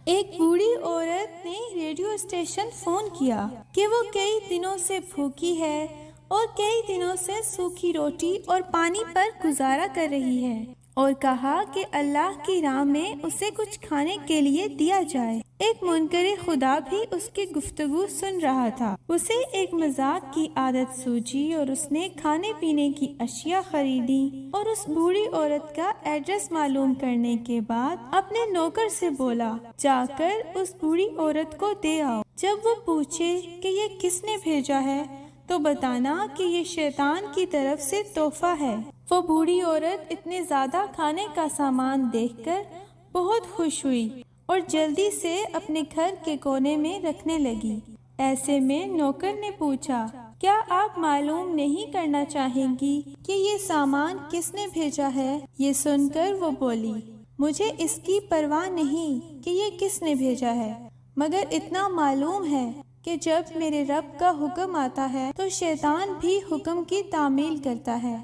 ایک بوڑھی عورت نے ریڈیو اسٹیشن فون کیا کہ وہ کئی دنوں سے بھوکی ہے اور کئی دنوں سے سوکھی روٹی اور پانی پر گزارا کر رہی ہے، اور کہا کہ اللہ کی راہ میں اسے کچھ کھانے کے لیے دیا جائے۔ ایک منکر خدا بھی اس کی گفتگو سن رہا تھا۔ اسے ایک مذاق کی عادت سوچی اور اس نے کھانے پینے کی اشیاء خریدی اور اس بوڑھی عورت کا ایڈریس معلوم کرنے کے بعد اپنے نوکر سے بولا، جا کر اس بوڑھی عورت کو دے آؤ۔ جب وہ پوچھے کہ یہ کس نے بھیجا ہے تو بتانا کہ یہ شیطان کی طرف سے تحفہ ہے۔ وہ بوڑھی عورت اتنے زیادہ کھانے کا سامان دیکھ کر بہت خوش ہوئی اور جلدی سے اپنے گھر کے کونے میں رکھنے لگی۔ ایسے میں نوکر نے پوچھا، کیا آپ معلوم نہیں کرنا چاہیں گی کہ یہ سامان کس نے بھیجا ہے؟ یہ سن کر وہ بولی، مجھے اس کی پرواہ نہیں کہ یہ کس نے بھیجا ہے، مگر اتنا معلوم ہے کہ جب میرے رب کا حکم آتا ہے تو شیطان بھی حکم کی تعمیل کرتا ہے۔